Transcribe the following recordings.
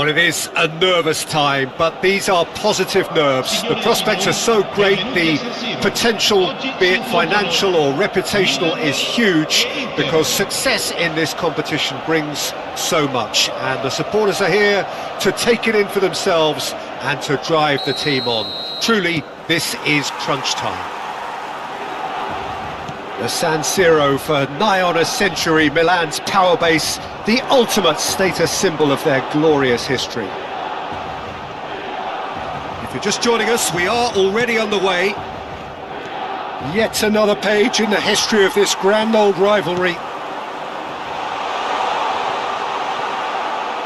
Well, it is a nervous time, but these are positive nerves. The prospects are so great, the potential, be it financial or reputational, is huge, because success in this competition brings so much, and the supporters are here to take it in for themselves and to drive the team on. Truly, this is crunch time. The San Siro for nigh on a century, Milan's power base, the ultimate status symbol of their glorious history. If you're just joining us, we are already underway. Yet another page in the history of this grand old rivalry.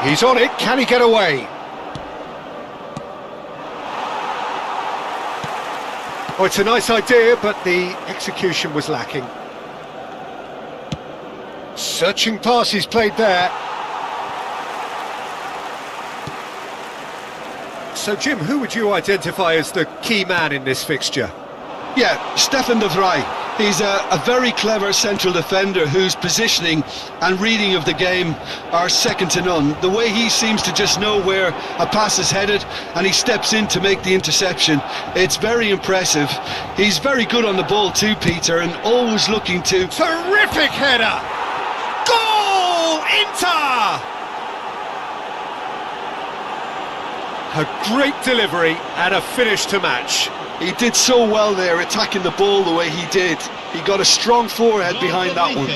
He's on it, can he get away? Oh, it's a nice idea, but the execution was lacking. Searching pass he's played there. So, Jim, who would you identify as the key man in this fixture? Yeah, Stefan de Vrij. He's a very clever central defender whose positioning and reading of the game are second to none. The way he seems to just know where a pass is headed and he steps in to make the interception, it's very impressive. He's very good on the ball too, Peter, and always looking to... Terrific header! Goal! Inter! A great delivery and a finish to match. He did so well there, attacking the ball the way he did. He got a strong forehead behind that one.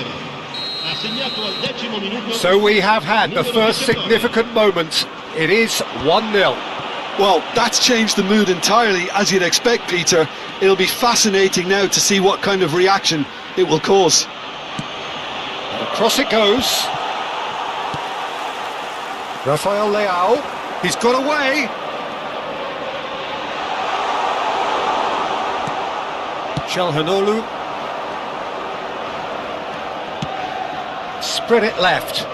So we have had the first significant moment. It is 1-0. Well, that's changed the mood entirely, as you'd expect, Peter. It'll be fascinating now to see what kind of reaction it will cause. Across it goes. Rafael Leao. He's got away. Çalhanoğlu. Spread it left.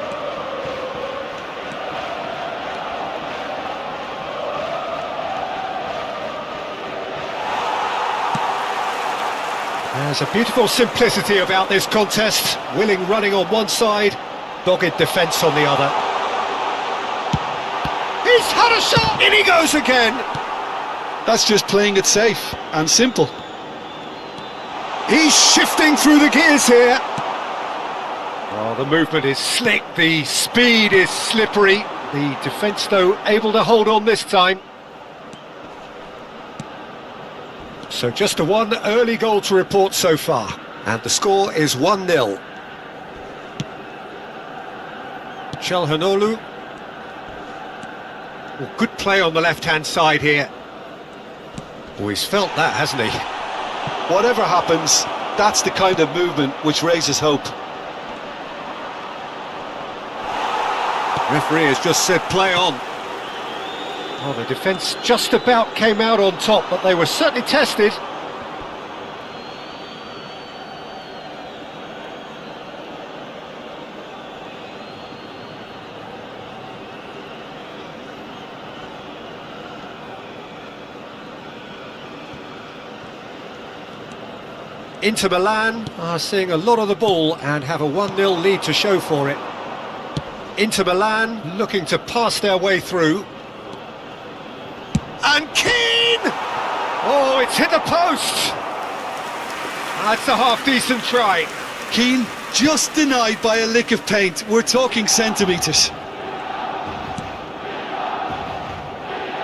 There's a beautiful simplicity about this contest. Willing running on one side, dogged defence on the other. He's had a shot! In he goes again! That's just playing it safe and simple. He's shifting through the gears here. Oh, the movement is slick, the speed is slippery. The defence, though, able to hold on this time. So just the one early goal to report so far. And the score is 1-0. Çalhanoğlu. Oh, good play on the left-hand side here. Oh, he's felt that, hasn't he? Whatever happens, that's the kind of movement which raises hope. Referee has just said play on. Oh, the defence just about came out on top, but they were certainly tested. Inter Milan are seeing a lot of the ball and have a 1-0 lead to show for it. Inter Milan looking to pass their way through. And Keane! Oh, it's hit the post! That's a half-decent try. Keane just denied by a lick of paint. We're talking centimetres.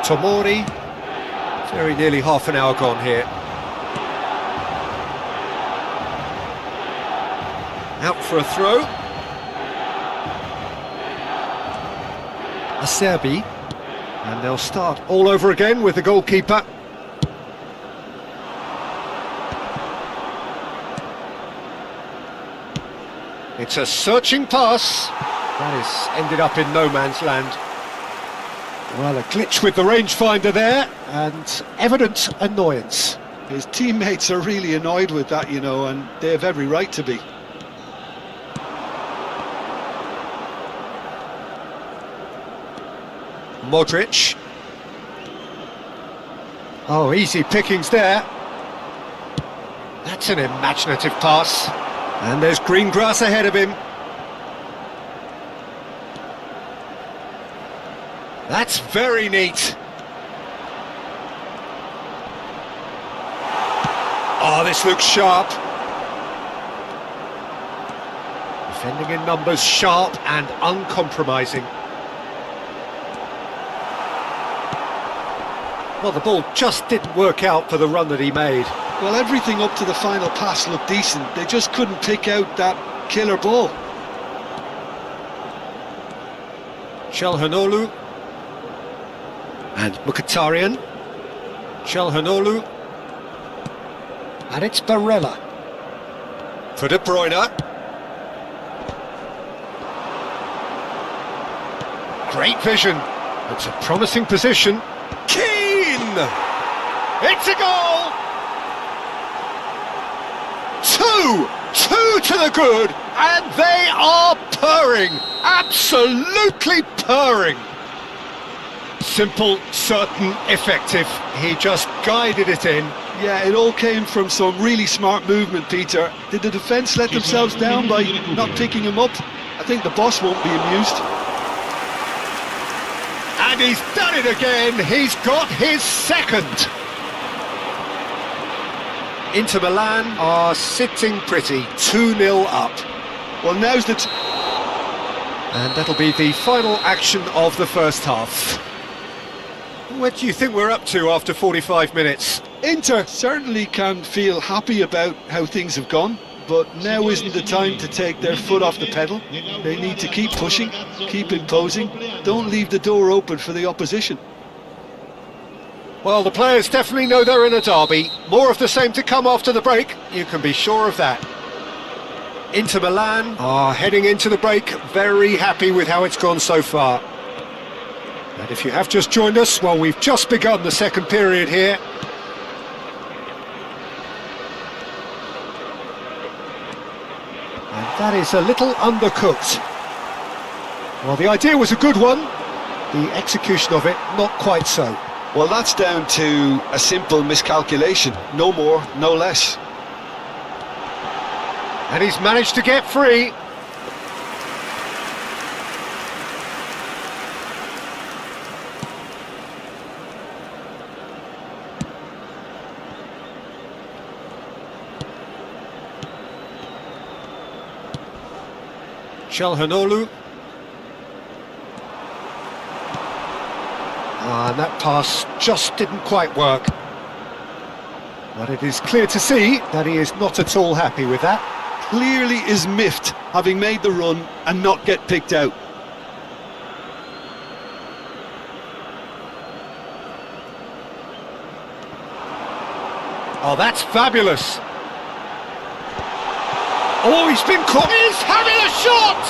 Tomori. Very nearly half an hour gone here. Out for a throw. Acerbi. And they'll start all over again with the goalkeeper. It's a searching pass. That is ended up in no man's land. Well, a glitch with the rangefinder there, and evident annoyance. His teammates are really annoyed with that, you know, and they have every right to be. Modric. Oh, easy pickings there. That's an imaginative pass. And there's green grass ahead of him. That's very neat. Oh, this looks sharp. Defending in numbers, sharp and uncompromising. Well, the ball just didn't work out for the run that he made. Well, everything up to the final pass looked decent. They just couldn't pick out that killer ball. Çalhanoğlu and Mkhitaryan. Çalhanoğlu and it's Barella for De Bruyne. Great vision. It's a promising position. Keane! It's a goal! Two to the good, and they are purring, absolutely purring. Simple, certain, effective. He just guided it in. Yeah, it all came from some really smart movement, Peter. Did the defence let themselves down by not picking him up? I think the boss won't be amused. And he's done it again. He's got his second. Inter Milan are sitting pretty, 2-0 up. Well, now's the... And that'll be the final action of the first half. What do you think we're up to after 45 minutes? Inter certainly can feel happy about how things have gone, but now isn't the time to take their foot off the pedal. They need to keep pushing, keep imposing, don't leave the door open for the opposition. Well, the players definitely know they're in a derby. More of the same to come after the break, you can be sure of that. Inter Milan are heading into the break, very happy with how it's gone so far. And if you have just joined us, well, we've just begun the second period here. And that is a little undercooked. Well, the idea was a good one, the execution of it, not quite so. Well, that's down to a simple miscalculation, no more, no less. And he's managed to get free. Çalhanoğlu. And that pass just didn't quite work. But it is clear to see that he is not at all happy with that. Clearly is miffed, having made the run and not get picked out. Oh, that's fabulous. Oh, he's been caught. He's having a shot!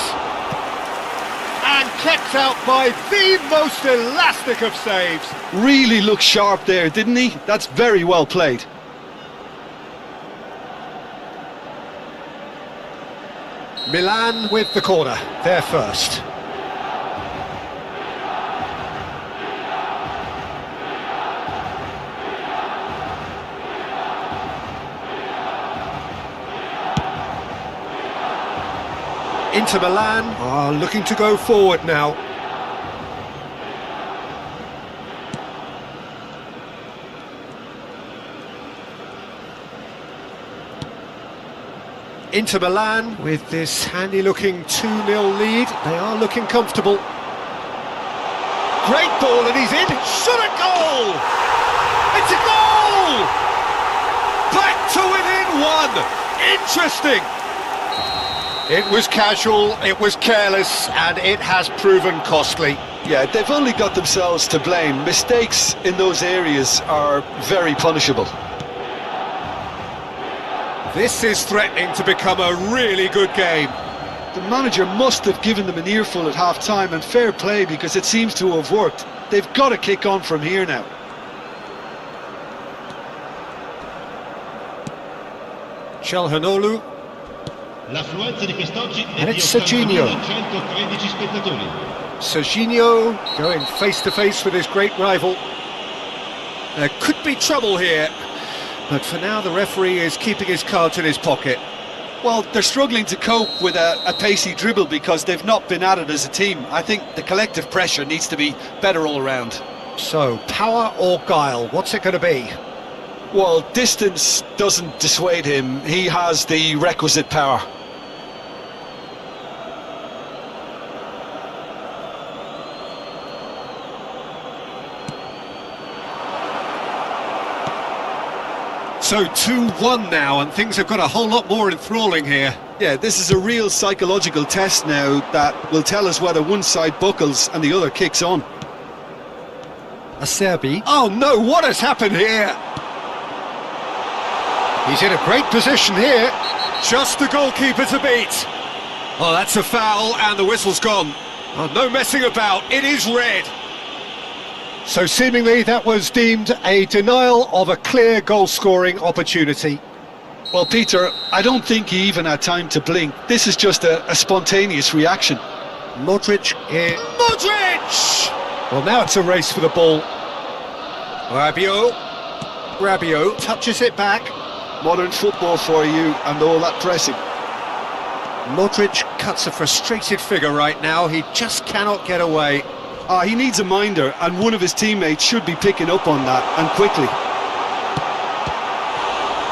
And kept out by the most elastic of saves. Really looked sharp there, didn't he? That's very well played. Milan with the corner, they're first. Inter Milan are looking to go forward now. Inter Milan with this handy-looking 2-0 lead. They are looking comfortable. Great ball and he's in. Shot a goal! It's a goal! Back to within one. Interesting. It was casual, it was careless, and it has proven costly. Yeah, they've only got themselves to blame. Mistakes in those areas are very punishable. This is threatening to become a really good game. The manager must have given them an earful at half-time, and fair play, because it seems to have worked. They've got to kick on from here now. Çalhanoğlu. And it's Serginho. Serginho going face-to-face with his great rival. There could be trouble here, but for now the referee is keeping his cards in his pocket. Well, they're struggling to cope with a pacey dribble because they've not been at it as a team. I think the collective pressure needs to be better all around. So, power or guile, what's it going to be? Well, distance doesn't dissuade him. He has the requisite power. So 2-1 now, and things have got a whole lot more enthralling here. Yeah, this is a real psychological test now that will tell us whether one side buckles and the other kicks on. Acerbi. Oh no, what has happened here? He's in a great position here. Just the goalkeeper to beat. Oh, that's a foul, and the whistle's gone. Oh, no messing about, it is red. So seemingly that was deemed a denial of a clear goal-scoring opportunity. Well, Peter, I don't think he even had time to blink. This is just a spontaneous reaction. Modric here. Modric! Well, now it's a race for the ball. Rabiot touches it back. Modern football for you and all that pressing. Modric cuts a frustrated figure right now. He just cannot get away. He needs a minder, and one of his teammates should be picking up on that, and quickly.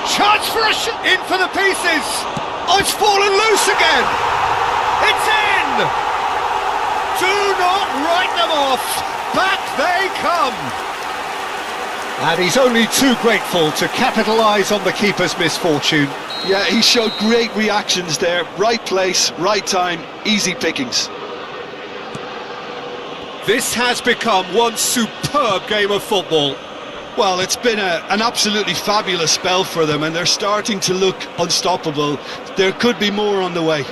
Chance for a shot! In for the pieces! Oh, it's fallen loose again! It's in! Do not write them off! Back they come! And he's only too grateful to capitalise on the keeper's misfortune. Yeah, he showed great reactions there. Right place, right time, easy pickings. This has become one superb game of football. Well, it's been an absolutely fabulous spell for them, and they're starting to look unstoppable. There could be more on the way.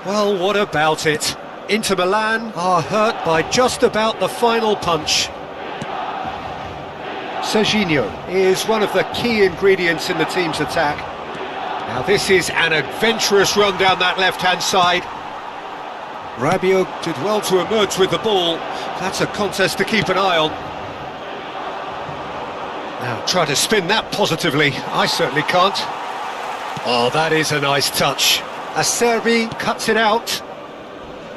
Well, what about it? Inter Milan are hurt by just about the final punch. Serginho is one of the key ingredients in the team's attack. Now this is an adventurous run down that left-hand side. Rabiot did well to emerge with the ball. That's a contest to keep an eye on. Now try to spin that positively. I certainly can't. Oh, that is a nice touch. Acerbi cuts it out.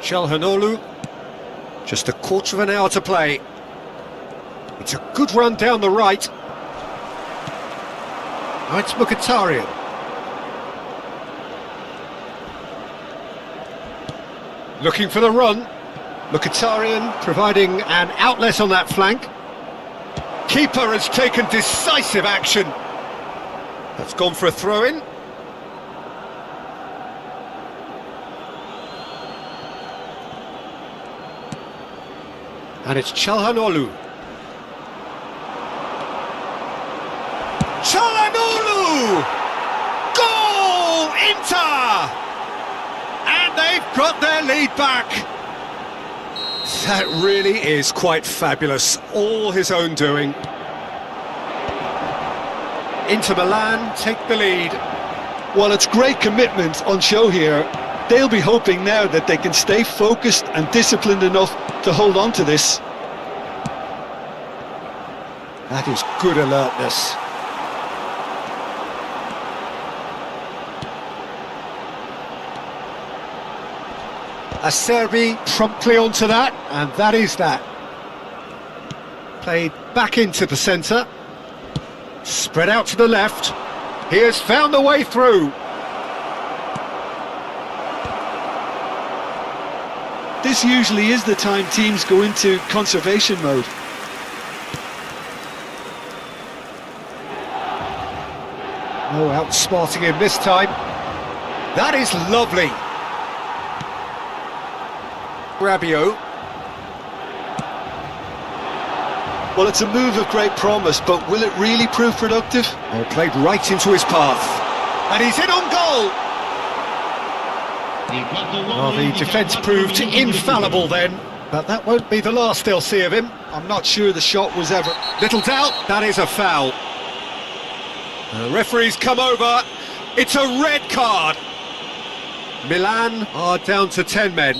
Çalhanoğlu. Just a quarter of an hour to play. It's a good run down the right. Now it's Mkhitaryan. Looking for the run. Mkhitaryan providing an outlet on that flank. Keeper has taken decisive action. That's gone for a throw-in. And it's Çalhanoğlu. Çalhanoğlu! Goal! Inter! And they've got their lead back. That really is quite fabulous. All his own doing. Inter Milan take the lead. Well, it's great commitment on show here. They'll be hoping now that they can stay focused and disciplined enough to hold on to this. That is good alertness. Acerbi promptly onto that, and that is that. Played back into the centre. Spread out to the left. He has found the way through. This usually is the time teams go into conservation mode. No outsmarting him this time. That is lovely. Rabiot. Well, it's a move of great promise, but will it really prove productive? Oh, played right into his path. And he's in on goal! Oh, the defence proved infallible then, but that won't be the last they'll see of him. I'm not sure the shot was ever... Little doubt, that is a foul. The referee's come over. It's a red card. Milan are down to 10 men.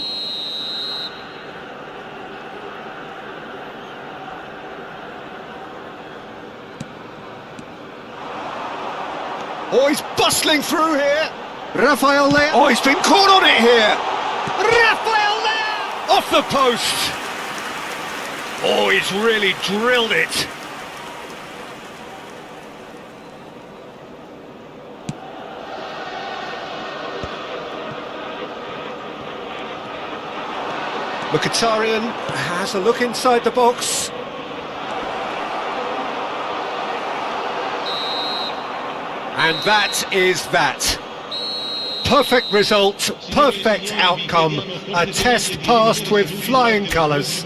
Oh, he's bustling through here. Rafael there. Oh, he's been caught on it here. Rafael there. Off the post. Oh, he's really drilled it. Mkhitaryan has a look inside the box. And that is that. Perfect result, perfect outcome, a test passed with flying colours.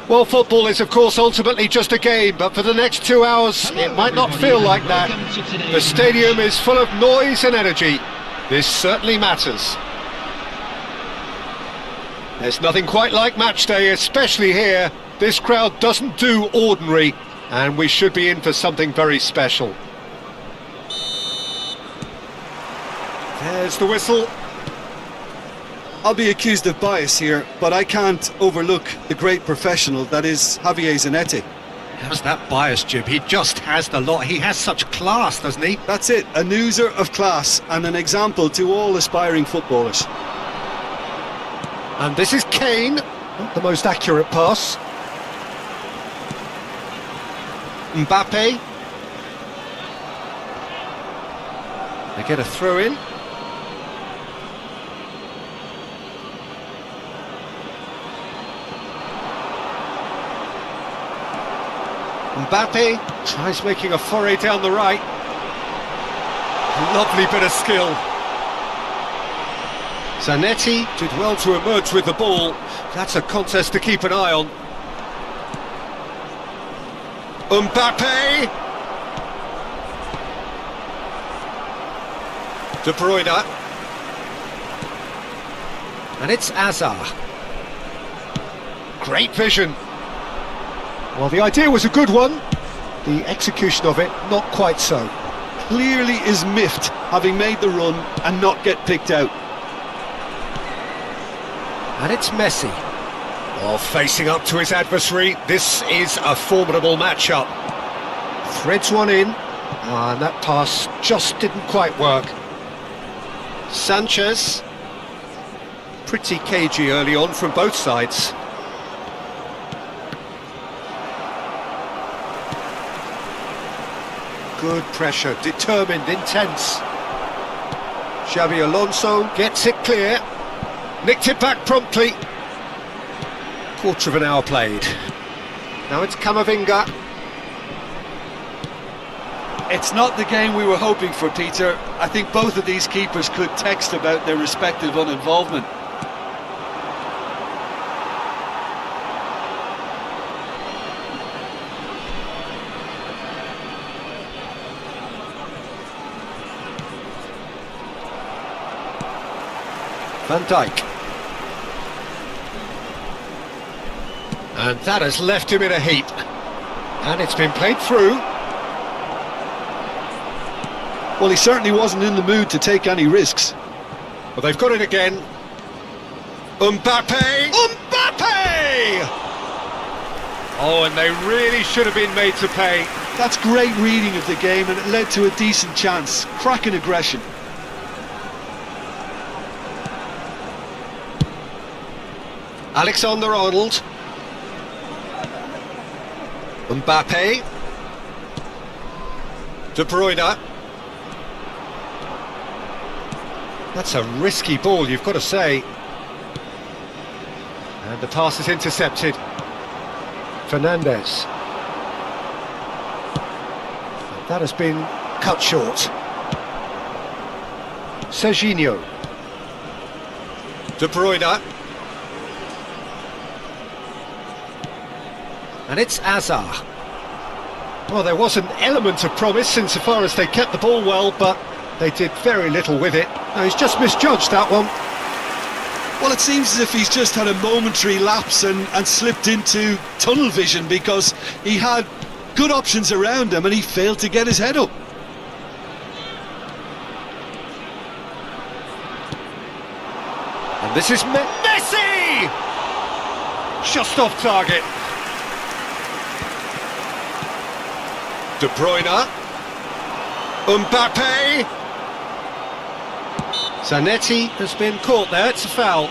Well, football is, of course, ultimately just a game, but for the next 2 hours, it might not feel like that. The stadium is full of noise and energy. This certainly matters. There's nothing quite like match day, especially here. This crowd doesn't do ordinary, and we should be in for something very special. There's the whistle. I'll be accused of bias here, but I can't overlook the great professional that is Javier Zanetti. How's that bias, Jim? He just has the lot. He has such class, doesn't he? That's it, an oozer of class and an example to all aspiring footballers. And this is Kane, not the most accurate pass. Mbappe. They get a throw in. Mbappe tries making a foray down the right. Lovely bit of skill. Zanetti did well to emerge with the ball. That's a contest to keep an eye on. Mbappe! De Bruyne. And it's Azar. Great vision. Well, the idea was a good one. The execution of it, not quite so. Clearly is miffed, having made the run and not get picked out. And it's Messi. Well, facing up to his adversary, this is a formidable matchup. Threads one in, and that pass just didn't quite work. Sanchez. Pretty cagey early on from both sides. Good pressure, determined, intense. Xabi Alonso gets it clear. Nicked it back promptly. Quarter of an hour played. Now it's Camavinga. It's not the game we were hoping for, Peter. I think both of these keepers could text about their respective uninvolvement. Van Dijk. And that has left him in a heap. And it's been played through. Well, he certainly wasn't in the mood to take any risks. Well, they've got it again. Mbappe! Mbappe! Oh, and they really should have been made to pay. That's great reading of the game, and it led to a decent chance. Cracking aggression. Alexander-Arnold. Mbappe. De Bruyne. That's a risky ball, you've got to say. And the pass is intercepted. Fernandes. That has been cut short. Serginho. De Bruyne. And it's Hazard. Well, there was an element of promise insofar as they kept the ball well, but they did very little with it. No, he's just misjudged that one. Well, it seems as if he's just had a momentary lapse and slipped into tunnel vision, because he had good options around him and he failed to get his head up. And this is Messi! Just off target. De Bruyne. Mbappe. Zanetti has been caught there, it's a foul.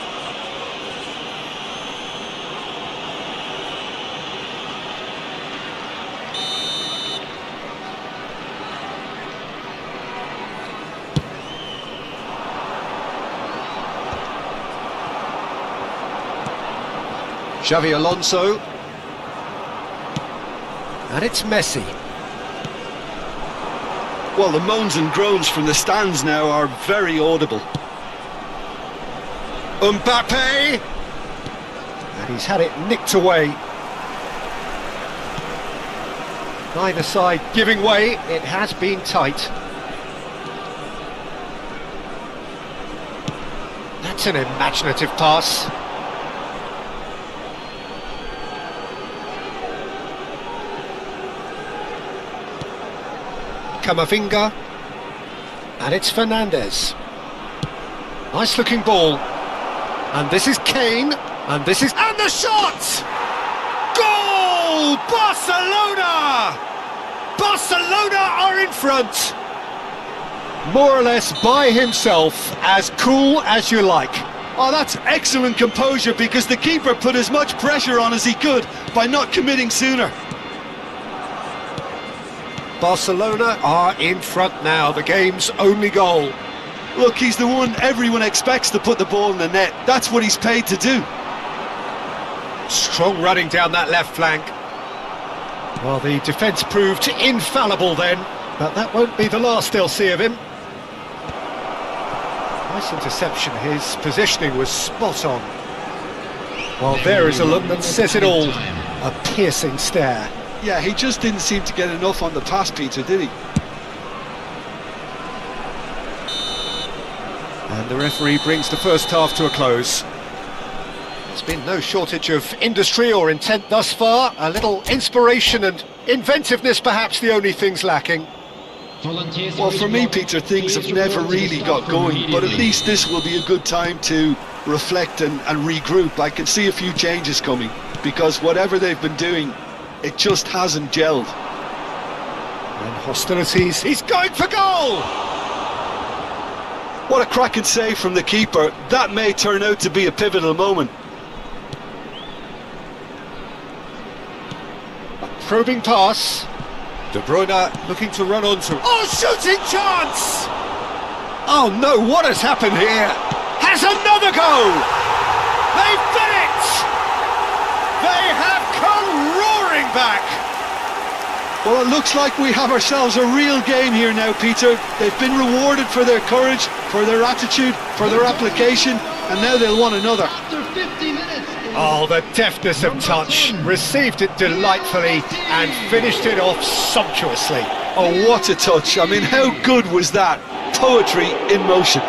Xavi Alonso. And it's Messi. Well, the moans and groans from the stands now are very audible. Mbappe! And he's had it nicked away. Neither side giving way, it has been tight. That's an imaginative pass. Camavinga, and it's Fernandes. Nice looking ball, and this is Kane, and this is... and the shot! Goal! Barcelona! Barcelona are in front! More or less by himself, as cool as you like. Oh, that's excellent composure, because the keeper put as much pressure on as he could by not committing sooner. Barcelona are in front now, the game's only goal. Look, he's the one everyone expects to put the ball in the net. That's what he's paid to do. Strong running down that left flank. Well, the defence proved infallible then, but that won't be the last they'll see of him. Nice interception, his positioning was spot on. Well, there is a look that says it all. A piercing stare. Yeah, he just didn't seem to get enough on the pass, Peter, did he? And the referee brings the first half to a close. There's been no shortage of industry or intent thus far. A little inspiration and inventiveness, perhaps the only things lacking. Well, for me, Peter, things have never really got going, but at least this will be a good time to reflect and regroup. I can see a few changes coming, because whatever they've been doing, it just hasn't gelled. And hostilities, he's going for goal! What a cracking save from the keeper. That may turn out to be a pivotal moment. A probing pass. De Bruyne looking to run onto... oh, shooting chance! Oh no, what has happened here? has another go! They've done it! They have come roaring back! Well, it looks like we have ourselves a real game here now, Peter. They've been rewarded for their courage, for their attitude, for their application, and now they'll want another. After 50 minutes. Oh, the deftness of touch. Received it delightfully and finished it off sumptuously. Oh, what a touch. I mean, how good was that? Poetry in motion.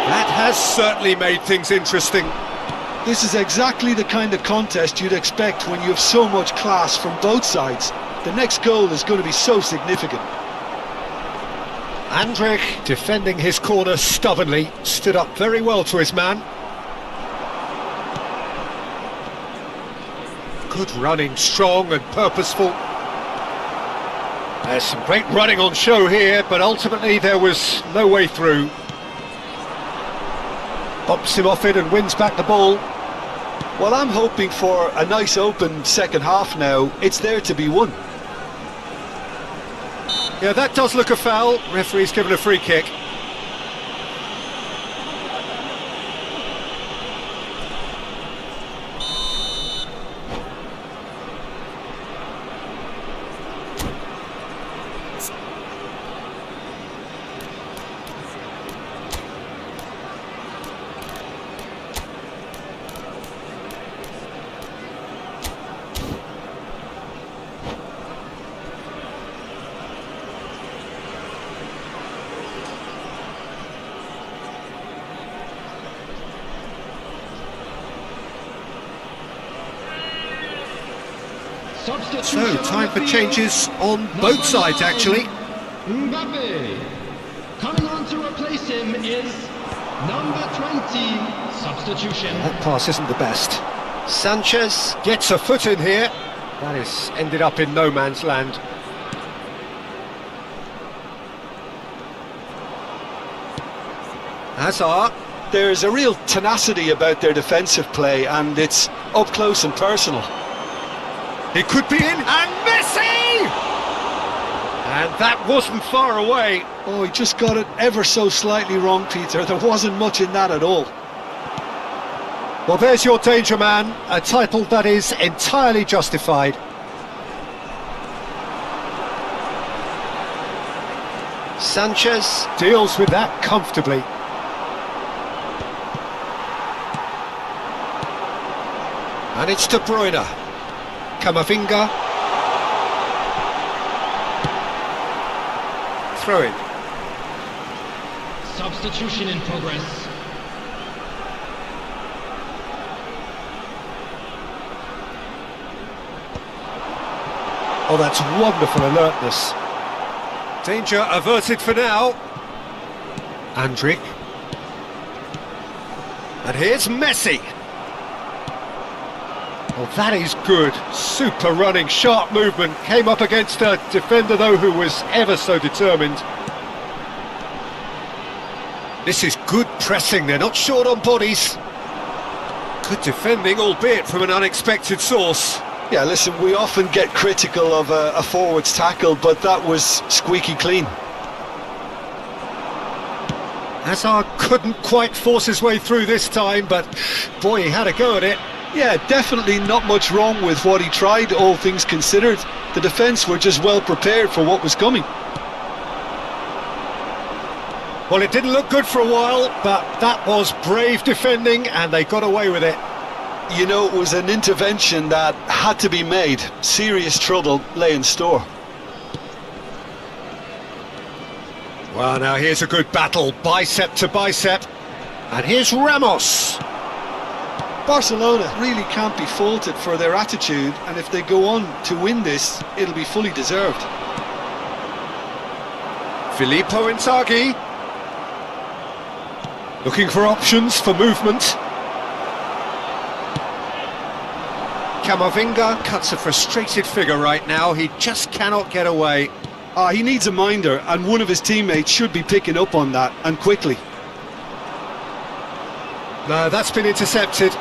That has certainly made things interesting. This is exactly the kind of contest you'd expect when you have so much class from both sides. The next goal is going to be so significant. Andrich, defending his corner stubbornly, stood up very well to his man. Good running, strong and purposeful. There's some great running on show here, but ultimately there was no way through. Bumps him off it and wins back the ball. Well, I'm hoping for a nice open second half now. It's there to be won. Yeah, that does look a foul. Referee's given a free kick. So, time for changes on both sides, actually. Mbappe. Coming on to replace him is number 20. Substitution. That pass isn't the best. Sanchez gets a foot in here. That has ended up in no man's land. Hazard. There's a real tenacity about their defensive play, and it's up close and personal. It could be in, and Messi! And that wasn't far away. Oh, he just got it ever so slightly wrong, Peter. There wasn't much in that at all. Well, there's your danger man, a title that is entirely justified. Sanchez deals with that comfortably. And it's De Bruyne. Camavinga. Throw in. Substitution in progress. Oh, that's wonderful alertness. Danger averted for now. Andrich. And here's Messi. Oh, that is good. Super running, sharp movement. Came up against a defender, though, who was ever so determined. This is good pressing. They're not short on bodies. Good defending, albeit from an unexpected source. Yeah, listen, we often get critical of a forward's tackle, but that was squeaky clean. Hazard couldn't quite force his way through this time, but boy, he had a go at it. Yeah, definitely not much wrong with what he tried, all things considered. The defence were just well prepared for what was coming. Well, it didn't look good for a while, but that was brave defending, and they got away with it. You know, it was an intervention that had to be made. Serious trouble lay in store. Well, now here's a good battle, bicep to bicep. And here's Ramos. Barcelona really can't be faulted for their attitude, and if they go on to win this, it'll be fully deserved. Filippo Inzaghi. Looking for options for movement. Camavinga cuts a frustrated figure right now. He just cannot get away. He needs a minder, and one of his teammates should be picking up on that, and quickly. No, that's been intercepted.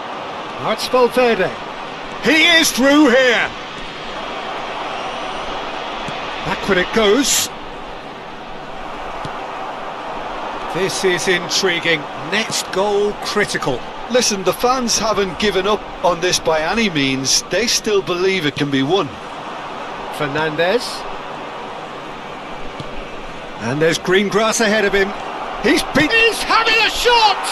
Now it's Valverde. He is through here. Backward it goes. This is intriguing. Next goal critical. Listen, the fans haven't given up on this by any means. They still believe it can be won. Fernandez. And there's green grass ahead of him. He's having a shot!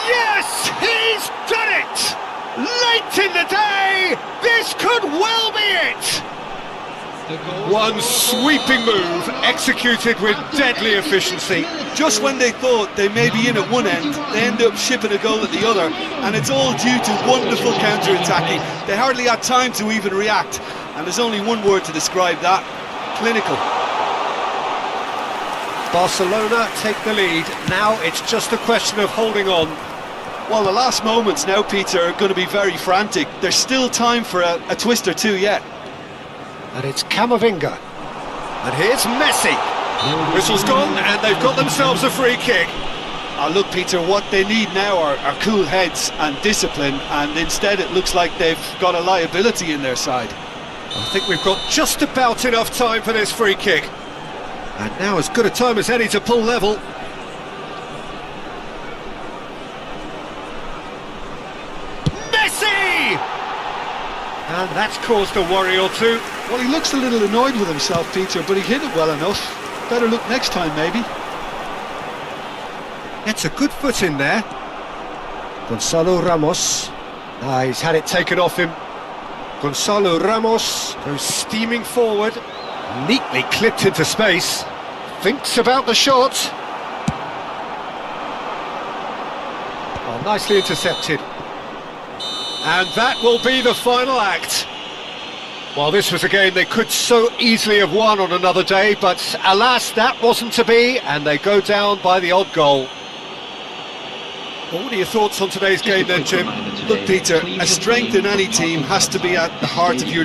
Yes, he's done it! Late in the day, this could well be it! One sweeping move, executed with deadly efficiency. Just when they thought they may be in at one end, they end up shipping a goal at the other, and it's all due to wonderful counter-attacking. They hardly had time to even react, and there's only one word to describe that: clinical. Barcelona take the lead. Now it's just a question of holding on. Well, the last moments now, Peter, are going to be very frantic. There's still time for a twist or two yet. And it's Camavinga. And here's Messi. Whistle's gone, and they've got themselves a free kick. Look, Peter, what they need now are cool heads and discipline, and instead it looks like they've got a liability in their side. I think we've got just about enough time for this free kick. And now as good a time as any to pull level. Messi! And that's caused a worry or two. Well, he looks a little annoyed with himself, Peter, but he hit it well enough. Better look next time, maybe. Gets a good foot in there. Gonzalo Ramos. He's had it taken off him. Gonzalo Ramos goes steaming forward. Neatly clipped into space. Thinks about the shot. Oh, nicely intercepted. And that will be the final act. Well, this was a game they could so easily have won on another day, but alas, that wasn't to be, and they go down by the odd goal. Well, what are your thoughts on today's game then, Jim? Look, Peter, a strength in any team has to be at the heart of your